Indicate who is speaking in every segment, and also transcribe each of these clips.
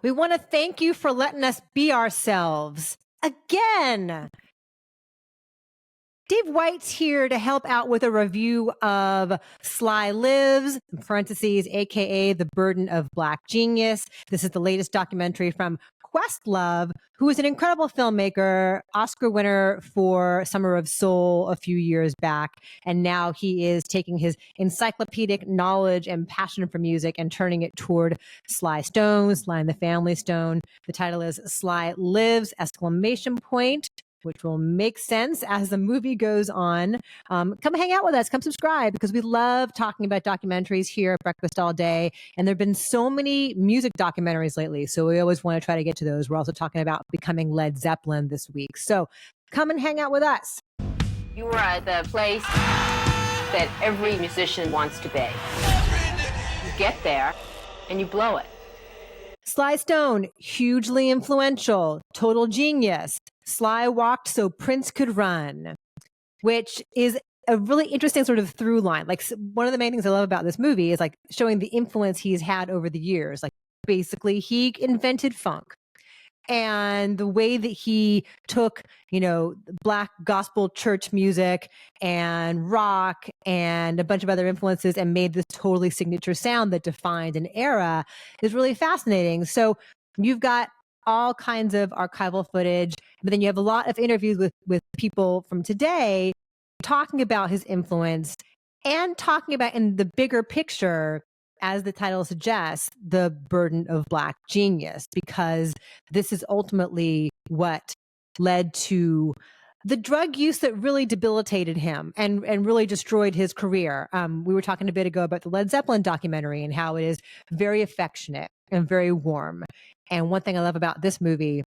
Speaker 1: We want to thank you for letting us be ourselves again. Dave White's here to help out with a review of Sly Lives, in parentheses, aka The Burden of Black Genius. This is the latest documentary from Questlove, who is an incredible filmmaker, Oscar winner for Summer of Soul a few years back. And now he is taking his encyclopedic knowledge and passion for music and turning it toward Sly Stone, Sly and the Family Stone. The title is Sly Lives, ! Which will make sense as the movie goes on. Come hang out with us. Come subscribe, because we love talking about documentaries here at Breakfast All Day. And there have been so many music documentaries lately, so we always want to try to get to those. We're also talking about becoming Led Zeppelin this week. So come and hang out with us.
Speaker 2: You are at the place that every musician wants to be. You get there and you blow it.
Speaker 1: Sly Stone, hugely influential, total genius. Sly walked so Prince could run, which is a really interesting sort of through line. Like, one of the main things I love about this movie is like showing the influence he's had over the years. Like, basically he invented funk, and the way that he took, Black gospel church music and rock and a bunch of other influences and made this totally signature sound that defined an era is really fascinating. So you've got all kinds of archival footage, but then you have a lot of interviews with people from today talking about his influence and talking about, in the bigger picture, as the title suggests, the burden of Black genius, because this is ultimately what led to the drug use that really debilitated him and really destroyed his career. We were talking a bit ago about the Led Zeppelin documentary and how it is very affectionate and very warm. And one thing I love about this movie,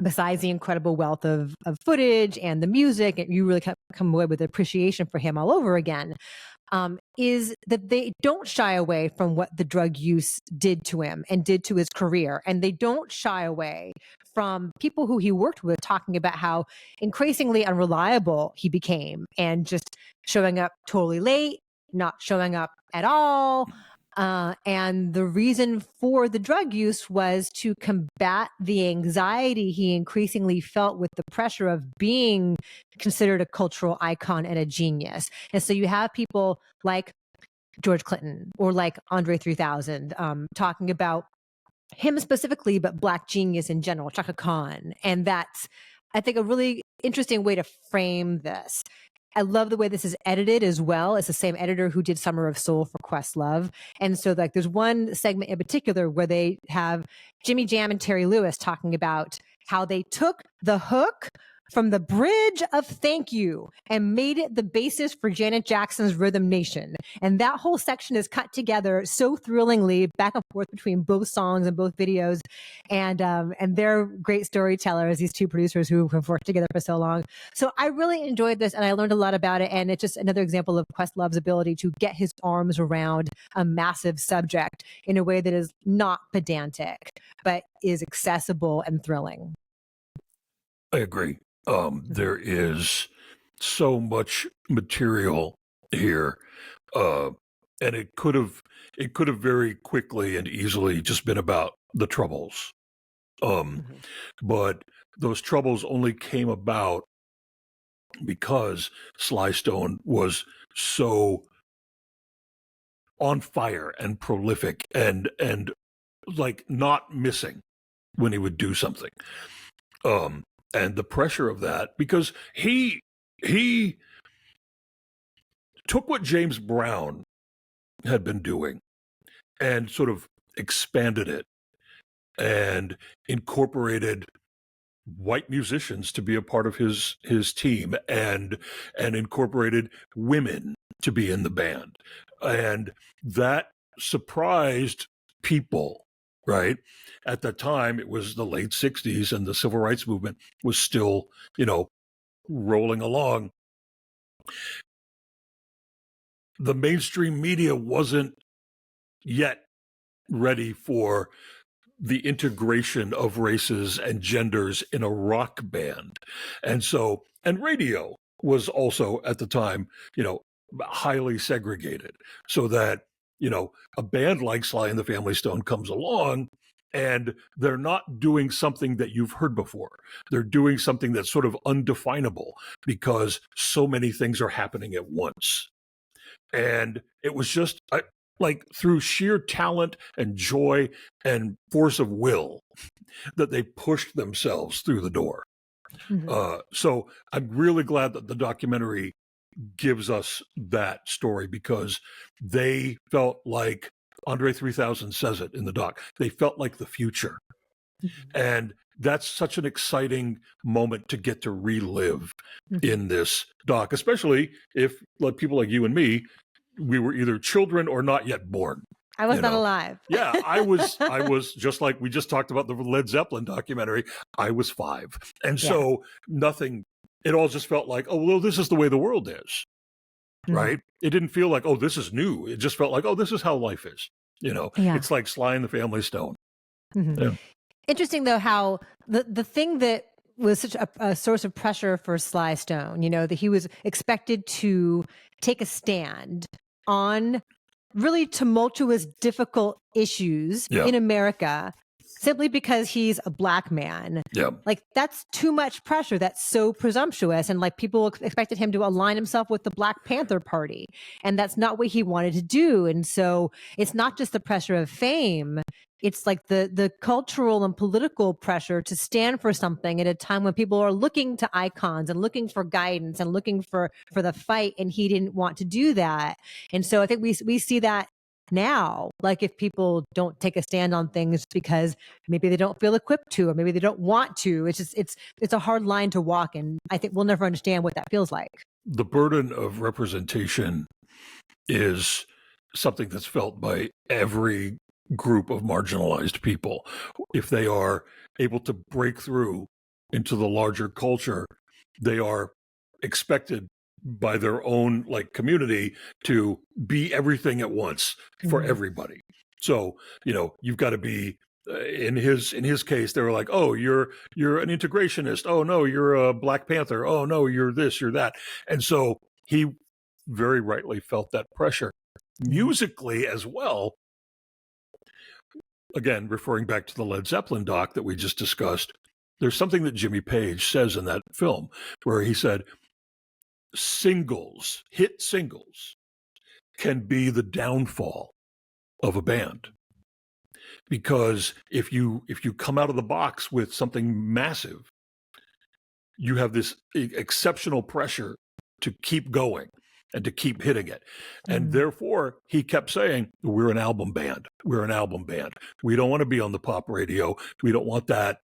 Speaker 1: besides the incredible wealth of footage and the music, and you really come away with appreciation for him all over again, is that they don't shy away from what the drug use did to him and did to his career. And they don't shy away from people who he worked with talking about how increasingly unreliable he became and just showing up totally late, not showing up at all. And the reason for the drug use was to combat the anxiety he increasingly felt with the pressure of being considered a cultural icon and a genius. And so you have people like George Clinton or like Andre 3000 talking about him specifically, but Black genius in general, Chaka Khan. And that's, I think, a really interesting way to frame this. I love the way this is edited as well. It's the same editor who did Summer of Soul for Questlove. And so like there's one segment in particular where they have Jimmy Jam and Terry Lewis talking about how they took the hook from the bridge of Thank You and made it the basis for Janet Jackson's Rhythm Nation. And that whole section is cut together so thrillingly back and forth between both songs and both videos. And they're great storytellers, these two producers who have worked together for so long. So I really enjoyed this and I learned a lot about it. And it's just another example of Questlove's ability to get his arms around a massive subject in a way that is not pedantic, but is accessible and thrilling.
Speaker 3: I agree. There is so much material here, and it could have very quickly and easily just been about the Troubles, but those Troubles only came about because Sly Stone was so on fire and prolific and like not missing when he would do something. And the pressure of that, because he took what James Brown had been doing and sort of expanded it and incorporated white musicians to be a part of his team and incorporated women to be in the band. And that surprised people. Right. At that time, it was the late 60s and the civil rights movement was still, rolling along. The mainstream media wasn't yet ready for the integration of races and genders in a rock band. And radio was also at the time, highly segregated, so that, a band like Sly and the Family Stone comes along And they're not doing something that you've heard before. They're doing something that's sort of undefinable because so many things are happening at once. And it was just like through sheer talent and joy and force of will that they pushed themselves through the door. So I'm really glad that the documentary gives us that story, because they felt like, Andre 3000 says it in the doc, they felt like the future. And that's such an exciting moment to get to relive in this doc, especially if, like, people like you and me, we were either children or not yet born.
Speaker 1: I was not alive.
Speaker 3: Yeah, I was just like we just talked about the Led Zeppelin documentary. I was 5. And so it all just felt like, oh, well, this is the way the world is. Right? It didn't feel like, oh, this is new. It just felt like, oh, this is how life is. It's like Sly and the Family Stone. Yeah.
Speaker 1: Interesting, though, how the thing that was such a source of pressure for Sly Stone, that he was expected to take a stand on really tumultuous, difficult issues in America simply because he's a Black man.
Speaker 3: Yeah.
Speaker 1: Like, that's too much pressure. That's so presumptuous. And like, people expected him to align himself with the Black Panther Party. And that's not what he wanted to do. And so it's not just the pressure of fame. It's like the cultural and political pressure to stand for something at a time when people are looking to icons and looking for guidance and looking for the fight. And he didn't want to do that. And so I think we see that now, like, if people don't take a stand on things because maybe they don't feel equipped to, or maybe they don't want to, it's a hard line to walk. And I think we'll never understand what that feels like.
Speaker 3: The burden of representation is something that's felt by every group of marginalized people. If they are able to break through into the larger culture, they are expected by their own community to be everything at once for everybody. So, you've got to be in his case, they were like, oh, you're an integrationist. Oh no, you're a Black Panther. Oh no, you're this, you're that. And so he very rightly felt that pressure musically as well. Again, referring back to the Led Zeppelin doc that we just discussed, there's something that Jimmy Page says in that film where he said, hit singles can be the downfall of a band. Because if you come out of the box with something massive, you have this exceptional pressure to keep going and to keep hitting it. And therefore, he kept saying, we're an album band. We're an album band. We don't want to be on the pop radio. We don't want that.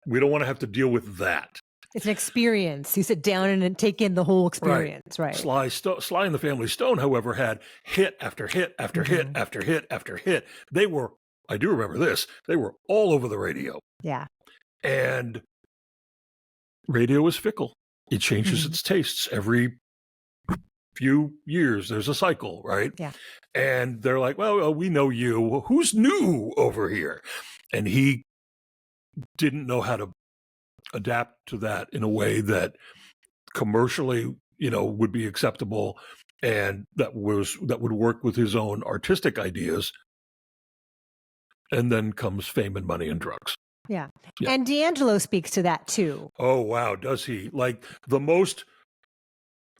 Speaker 3: We don't want to have to deal with that.
Speaker 1: It's an experience. You sit down and take in the whole experience, right?
Speaker 3: Sly and the Family Stone, however, had hit after hit after hit after hit after hit. They were, I do remember this, they were all over the radio.
Speaker 1: Yeah.
Speaker 3: And radio is fickle. It changes its tastes every few years. There's a cycle, right?
Speaker 1: Yeah.
Speaker 3: And they're like, well, we know you. Who's new over here? And he didn't know how to adapt to that in a way that commercially, would be acceptable and that would work with his own artistic ideas. And then comes fame and money and drugs.
Speaker 1: Yeah. And D'Angelo speaks to that too.
Speaker 3: Oh, wow. Does he? Like, the most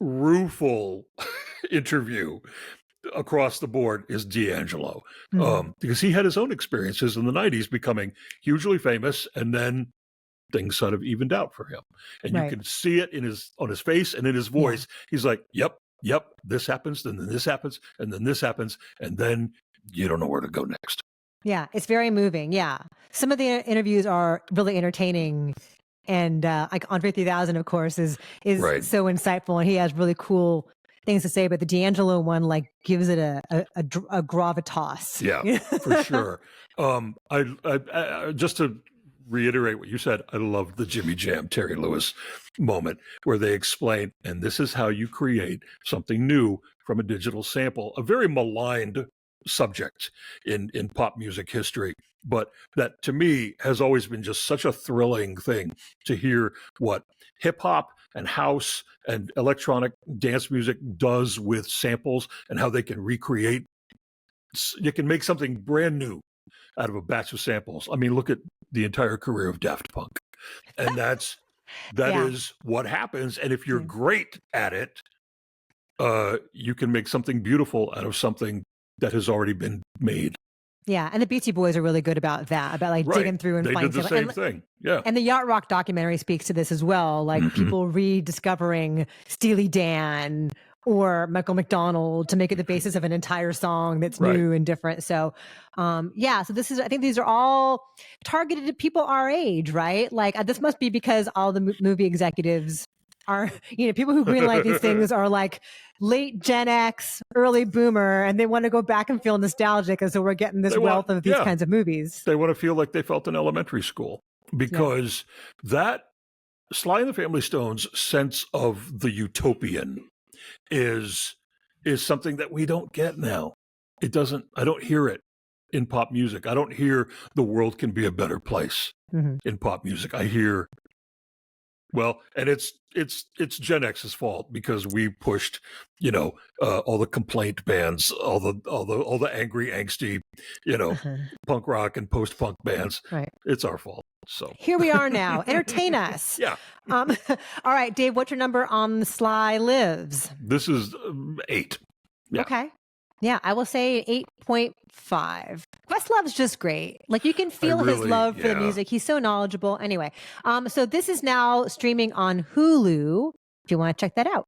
Speaker 3: rueful interview across the board is D'Angelo. Because he had his own experiences in the 90s becoming hugely famous, and then things sort of evened out for him. And you can see it on his face and in his voice. He's like, yep, this happens, and then this happens, and then this happens, and then you don't know where to go next.
Speaker 1: Yeah, it's very moving. Yeah. Some of the interviews are really entertaining. And like Andre 3000, of course, is so insightful, and he has really cool things to say. But the D'Angelo one, gives it a gravitas.
Speaker 3: Yeah, for sure. I just to reiterate what you said, I love the Jimmy Jam, Terry Lewis moment where they explain, and this is how you create something new from a digital sample, a very maligned subject in pop music history, but that to me has always been just such a thrilling thing to hear what hip hop and house and electronic dance music does with samples and how they can recreate. You can make something brand new out of a batch of samples. I mean, look at the entire career of Daft Punk. And that
Speaker 1: Yeah.
Speaker 3: is what happens. And if you're
Speaker 1: Yeah.
Speaker 3: great at it, you can make something beautiful out of something that has already been made.
Speaker 1: Yeah, and the Beastie Boys are really good about that, about like digging through and
Speaker 3: they
Speaker 1: finding
Speaker 3: did the
Speaker 1: something.
Speaker 3: same thing. Yeah.
Speaker 1: And the Yacht Rock documentary speaks to this as well, like people rediscovering Steely Dan or Michael McDonald to make it the basis of an entire song that's new and different. So, yeah, so I think these are all targeted to people our age, right? Like this must be because all the movie executives are, people who greenlight these things are like late Gen X, early Boomer, and they want to go back and feel nostalgic. And so we're getting this wealth of these kinds of movies.
Speaker 3: They want to feel like they felt in elementary school because that Sly and the Family Stone's sense of the utopian is something that we don't get now. I don't hear it in pop music. I don't hear the world can be a better place in pop music. I hear, and it's Gen X's fault because we pushed, all the complaint bands, all the angry, angsty, punk rock and post-punk bands.
Speaker 1: Right.
Speaker 3: It's our fault. So
Speaker 1: here we are now. Entertain us.
Speaker 3: Yeah.
Speaker 1: All right, Dave, what's your number on Sly Lives?
Speaker 3: This is 8. Yeah.
Speaker 1: Okay. Yeah, I will say 8.5. Questlove's just great. Like you can feel his love for the music. He's so knowledgeable. Anyway, so this is now streaming on Hulu if you want to check that out.